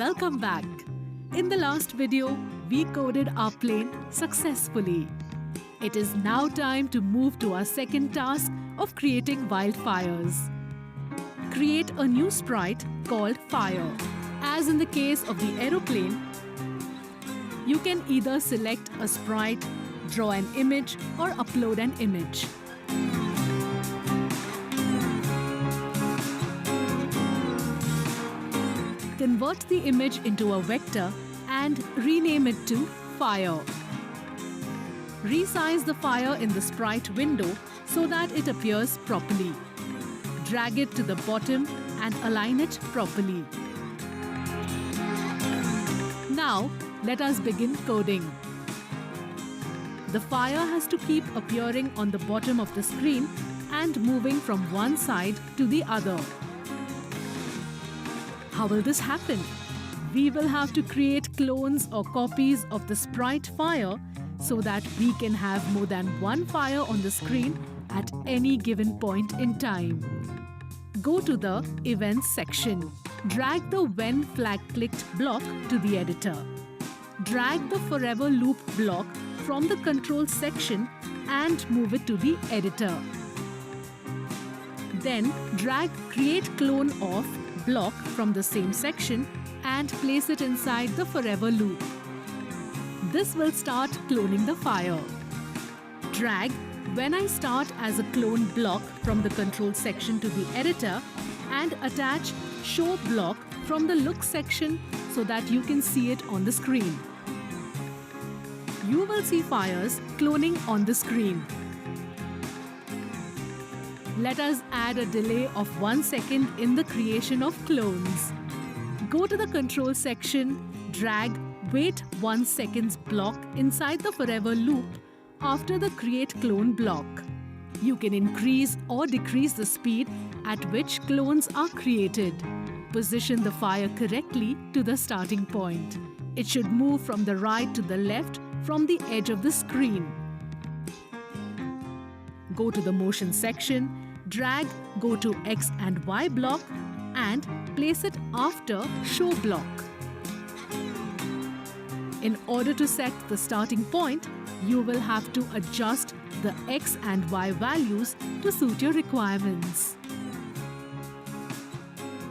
Welcome back. In the last video, we coded our plane successfully. It is now time to move to our second task of creating wildfires. Create a new sprite called Fire. As in the case of the aeroplane, you can either select a sprite, draw an image, or upload an image. Convert the image into a vector and rename it to Fire. Resize the fire in the sprite window so that it appears properly. Drag it to the bottom and align it properly. Now, let us begin coding. The fire has to keep appearing on the bottom of the screen and moving from one side to the other. How will this happen? We will have to create clones or copies of the sprite fire so that we can have more than one fire on the screen at any given point in time. Go to the Events section. Drag the When Flag Clicked block to the editor. Drag the Forever Loop block from the Control section and move it to the editor. Then drag Create Clone Of block from the same section and place it inside the forever loop. This will start cloning the fire. Drag When I Start as a Clone block from the Control section to the editor and attach Show block from the Look section so that you can see it on the screen. You will see fires cloning on the screen. Let us add a delay of 1 second in the creation of clones. Go to the Control section, drag Wait 1 second block inside the forever loop after the Create Clone block. You can increase or decrease the speed at which clones are created. Position the fire correctly to the starting point. It should move from the right to the left from the edge of the screen. Go to the Motion section, drag Go to X and Y block and place it after Show block. In order to set the starting point, you will have to adjust the X and Y values to suit your requirements.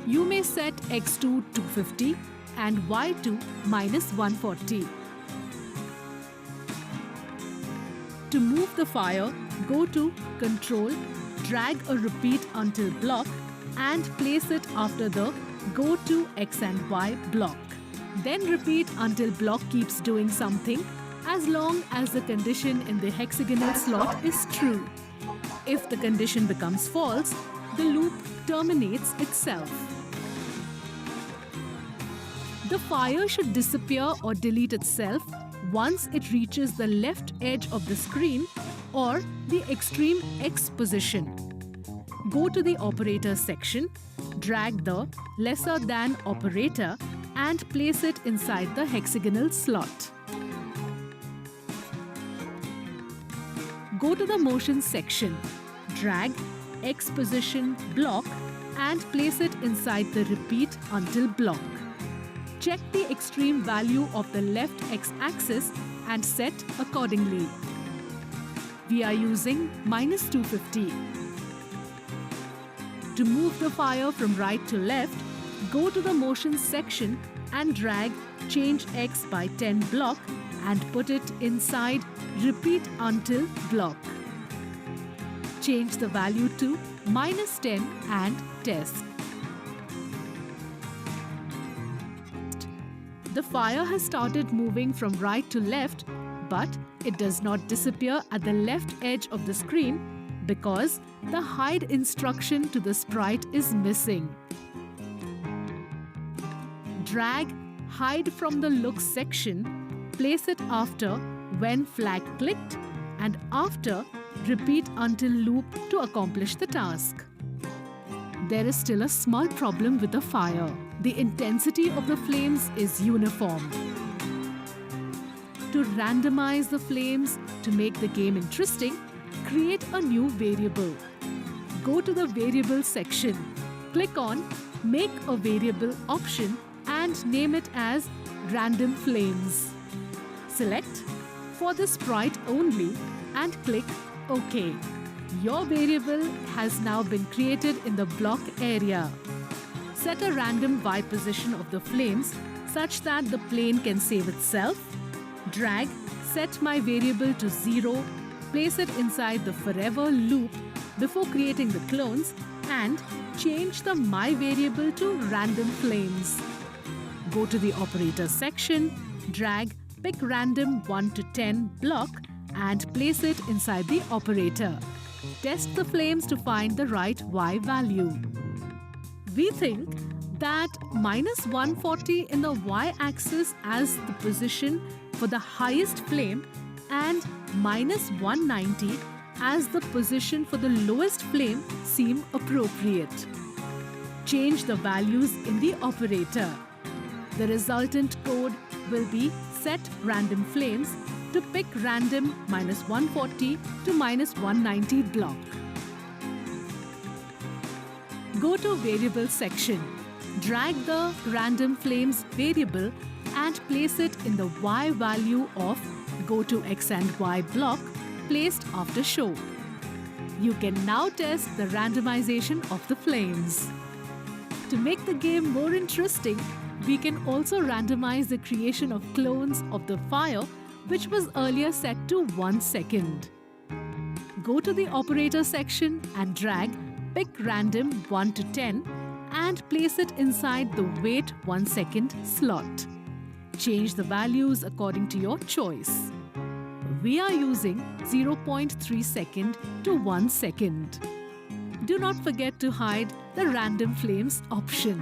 You may set X to 250 and Y to -140. To move the fire, go to Control, drag a Repeat Until block and place it after the Go to X and Y block. Then repeat until block keeps doing something as long as the condition in the hexagonal slot is true. If the condition becomes false, the loop terminates itself. The fire should disappear or delete itself once it reaches the left edge of the screen or the extreme X position. Go to the Operator section, drag the lesser than operator and place it inside the hexagonal slot. Go to the Motion section, drag X position block and place it inside the Repeat Until block. Check the extreme value of the left X-axis and set accordingly. We are using -250. To move the fire from right to left, go to the Motion section and drag Change X by 10 block and put it inside Repeat Until block. Change the value to -10 and test. The fire has started moving from right to left, but it does not disappear at the left edge of the screen because the hide instruction to the sprite is missing. Drag Hide from the Look section, place it after When Flag Clicked and after Repeat Until loop to accomplish the task. There is still a small problem with the fire. The intensity of the flames is uniform. To randomize the flames to make the game interesting, create a new variable. Go to the Variable section, click on Make a Variable option and and name it as Random Flames. Select for the sprite only and click OK. Your variable has now been created in the block area. Set a random Y position of the flames such that the plane can save itself. Drag set my variable to 0, place it inside the forever loop before creating the clones, and change the my variable to random flames. Go to the operator section, drag pick random 1 to 10 block and place it inside the operator. Test the flames to find the right Y value. We think that -140 in the Y-axis as the position for the highest flame and -190 as the position for the lowest flame seem appropriate. Change the values in the operator. The resultant code will be set random flames to pick random -140 to -190 block. Go to variable section. Drag the random flames variable and place it in the Y value of go to X and Y block placed after show. You can now test the randomization of the flames. To make the game more interesting, we can also randomize the creation of clones of the fire, which was earlier set to 1 second. Go to the operator section and drag pick random 1 to 10 and place it inside the wait 1 second slot. Change the values according to your choice. We are using 0.3 second to 1 second. Do not forget to hide the random flames option.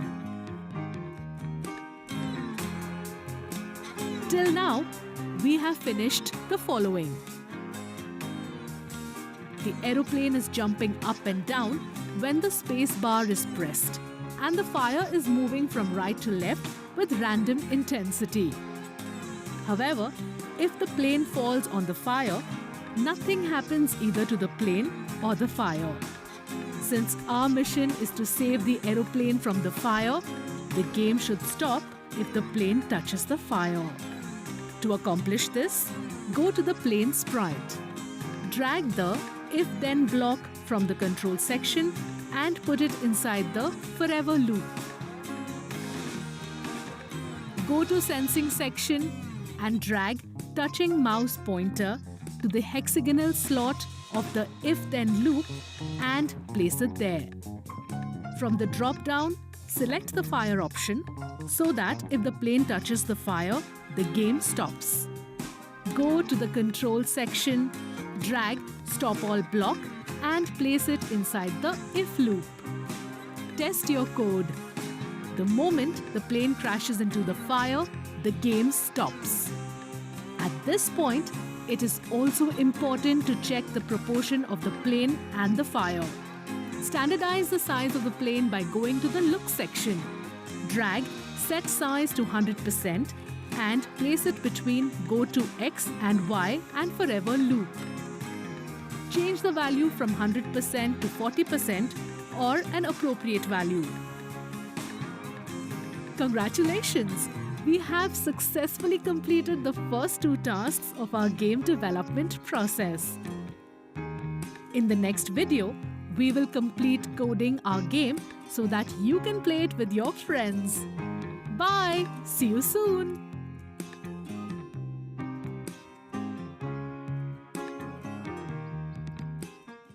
Till now, we have finished the following. The aeroplane is jumping up and down when the space bar is pressed, and the fire is moving from right to left with random intensity. However, if the plane falls on the fire, nothing happens either to the plane or the fire. Since our mission is to save the aeroplane from the fire, the game should stop if the plane touches the fire. To accomplish this, go to the plane sprite. Drag the if-then block from the control section and put it inside the forever loop. Go to sensing section and drag touching mouse pointer to the hexagonal slot of the if-then loop and place it there. From the drop-down, select the fire option so that if the plane touches the fire, the game stops. Go to the control section, drag stop all block and place it inside the if loop. Test your code. The moment the plane crashes into the fire, the game stops. At this point, it is also important to check the proportion of the plane and the fire. Standardize the size of the plane by going to the look section. Drag set size to 100% and place it between go to X and Y and forever loop. Change the value from 100% to 40% or an appropriate value. Congratulations! We have successfully completed the first 2 tasks of our game development process. In the next video, we will complete coding our game so that you can play it with your friends. Bye! See you soon!